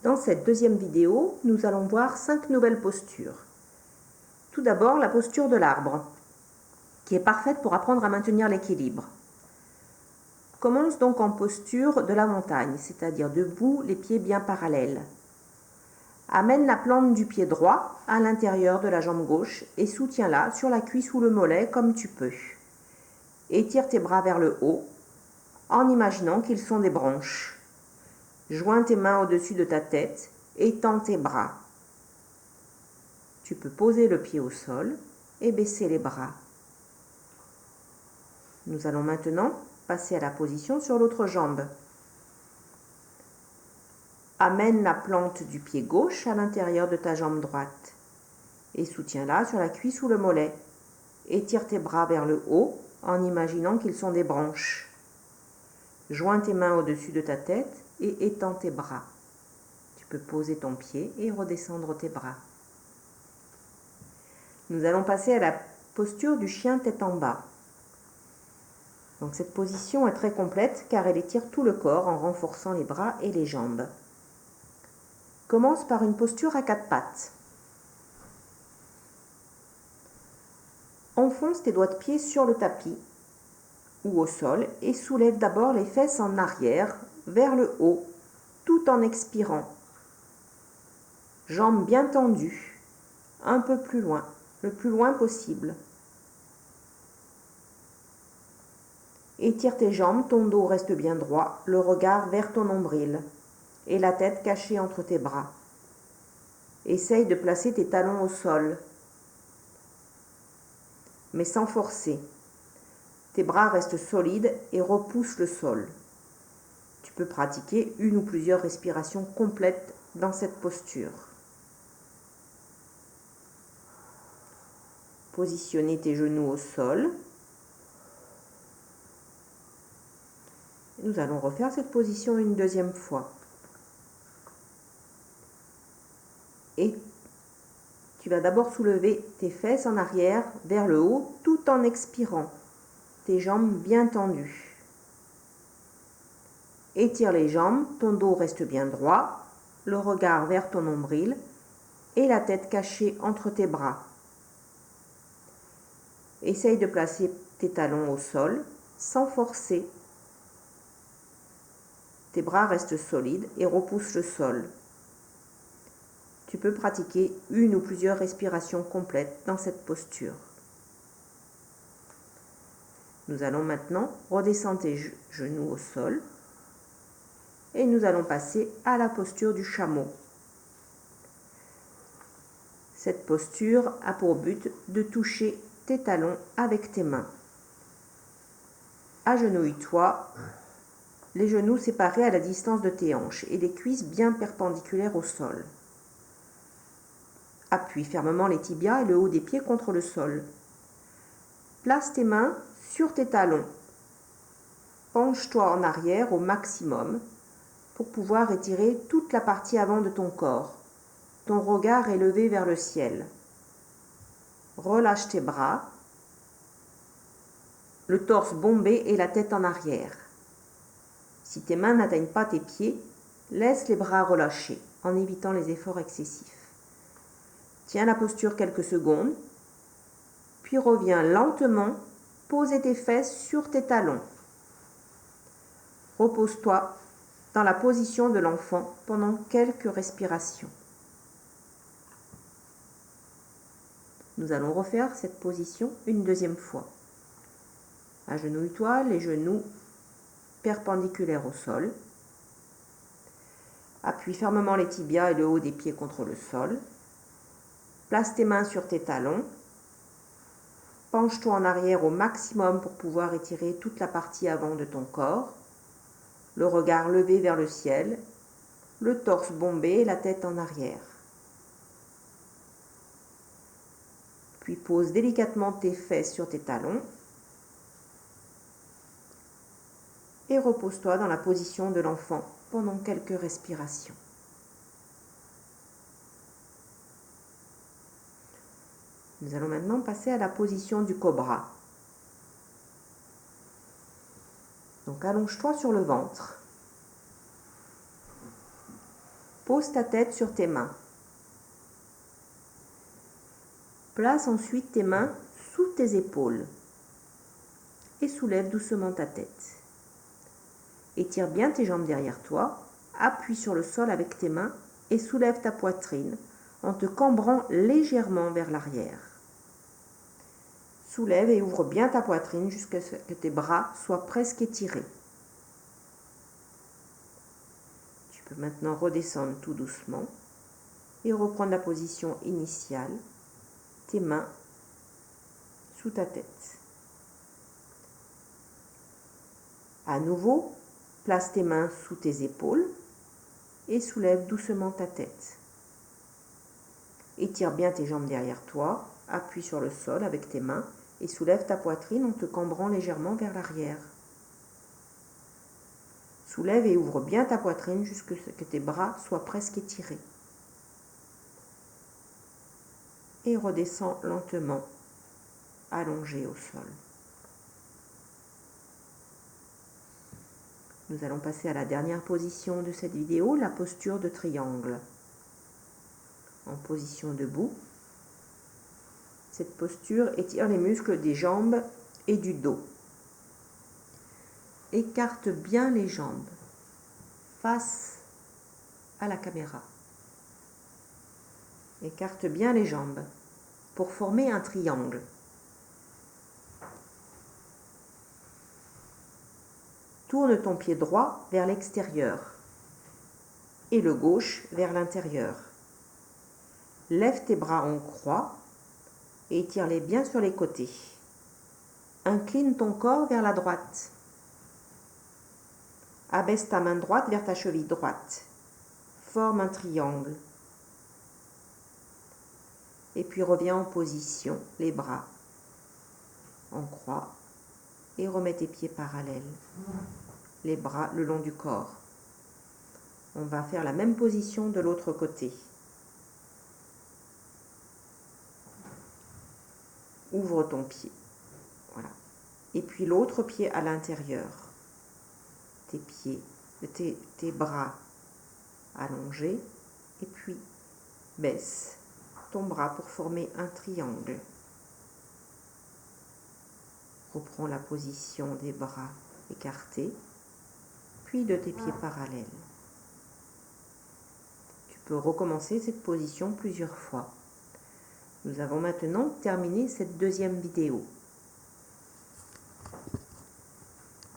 Dans cette deuxième vidéo, nous allons voir 5 nouvelles postures. Tout d'abord, la posture de l'arbre, qui est parfaite pour apprendre à maintenir l'équilibre. Commence donc en posture de la montagne, c'est-à-dire debout, les pieds bien parallèles. Amène la plante du pied droit à l'intérieur de la jambe gauche et soutiens-la sur la cuisse ou le mollet comme tu peux. Étire tes bras vers le haut en imaginant qu'ils sont des branches. Joins tes mains au-dessus de ta tête et tends tes bras. Tu peux poser le pied au sol et baisser les bras. Nous allons maintenant passer à la position sur l'autre jambe. Amène la plante du pied gauche à l'intérieur de ta jambe droite et soutiens-la sur la cuisse ou le mollet. Étire tes bras vers le haut en imaginant qu'ils sont des branches. Joins tes mains au-dessus de ta tête et étends tes bras. Tu peux poser ton pied et redescendre tes bras. Nous allons passer à la posture du chien tête en bas. Donc cette position est très complète car elle étire tout le corps en renforçant les bras et les jambes. Commence par une posture à 4 pattes. Enfonce tes doigts de pied sur le tapis ou au sol et soulève d'abord les fesses en arrière vers le haut tout en expirant. Jambes bien tendues, un peu plus loin, le plus loin possible. Étire tes jambes, ton dos reste bien droit, le regard vers ton nombril et la tête cachée entre tes bras. Essaye de placer tes talons au sol, mais sans forcer. Tes bras restent solides et repoussent le sol. Tu peux pratiquer une ou plusieurs respirations complètes dans cette posture. Positionnez tes genoux au sol. Nous allons refaire cette position une deuxième fois. Et tu vas d'abord soulever tes fesses en arrière vers le haut tout en expirant. Tes jambes bien tendues. Étire les jambes, ton dos reste bien droit, le regard vers ton nombril et la tête cachée entre tes bras. Essaye de placer tes talons au sol sans forcer. Tes bras restent solides et repoussent le sol. Tu peux pratiquer une ou plusieurs respirations complètes dans cette posture. Nous allons maintenant redescendre tes genoux au sol et nous allons passer à la posture du chameau. Cette posture a pour but de toucher tes talons avec tes mains. Agenouille-toi, les genoux séparés à la distance de tes hanches et les cuisses bien perpendiculaires au sol. Appuie fermement les tibias et le haut des pieds contre le sol. Place tes mains sur tes talons. Penche-toi en arrière au maximum pour pouvoir étirer toute la partie avant de ton corps. Ton regard est levé vers le ciel. Relâche tes bras, le torse bombé et la tête en arrière. Si tes mains n'atteignent pas tes pieds, laisse les bras relâchés en évitant les efforts excessifs. Tiens la posture quelques secondes, puis reviens lentement poser tes fesses sur tes talons. Repose-toi dans la position de l'enfant pendant quelques respirations. Nous allons refaire cette position une deuxième fois. Agenouille-toi, les genoux perpendiculaires au sol. Appuie fermement les tibias et le haut des pieds contre le sol. Place tes mains sur tes talons. Penche-toi en arrière au maximum pour pouvoir étirer toute la partie avant de ton corps. Le regard levé vers le ciel, le torse bombé et la tête en arrière. Puis pose délicatement tes fesses sur tes talons et repose-toi dans la position de l'enfant pendant quelques respirations. Nous allons maintenant passer à la position du cobra. Donc allonge-toi sur le ventre. Pose ta tête sur tes mains. Place ensuite tes mains sous tes épaules et soulève doucement ta tête. Étire bien tes jambes derrière toi, appuie sur le sol avec tes mains et soulève ta poitrine en te cambrant légèrement vers l'arrière. Soulève et ouvre bien ta poitrine jusqu'à ce que tes bras soient presque étirés. Tu peux maintenant redescendre tout doucement et reprendre la position initiale, tes mains sous ta tête. À nouveau, place tes mains sous tes épaules et soulève doucement ta tête. Étire bien tes jambes derrière toi, appuie sur le sol avec tes mains et soulève ta poitrine en te cambrant légèrement vers l'arrière. Soulève et ouvre bien ta poitrine jusqu'à ce que tes bras soient presque étirés. Et redescends lentement, allongé au sol. Nous allons passer à la dernière position de cette vidéo, la posture de triangle. En position debout, cette posture étire les muscles des jambes et du dos. Écarte bien les jambes face à la caméra. Écarte bien les jambes pour former un triangle. Tourne ton pied droit vers l'extérieur et le gauche vers l'intérieur. Lève tes bras en croix et étire-les bien sur les côtés. Incline ton corps vers la droite. Abaisse ta main droite vers ta cheville droite. Forme un triangle. Et puis reviens en position, les bras en croix. Et remets tes pieds parallèles. Les bras le long du corps. On va faire la même position de l'autre côté. Ouvre ton pied. Voilà. Et puis l'autre pied à l'intérieur. Tes bras allongés. Et puis baisse ton bras pour former un triangle. Reprends la position des bras écartés, puis de tes pieds parallèles. Tu peux recommencer cette position plusieurs fois. Nous avons maintenant terminé cette deuxième vidéo.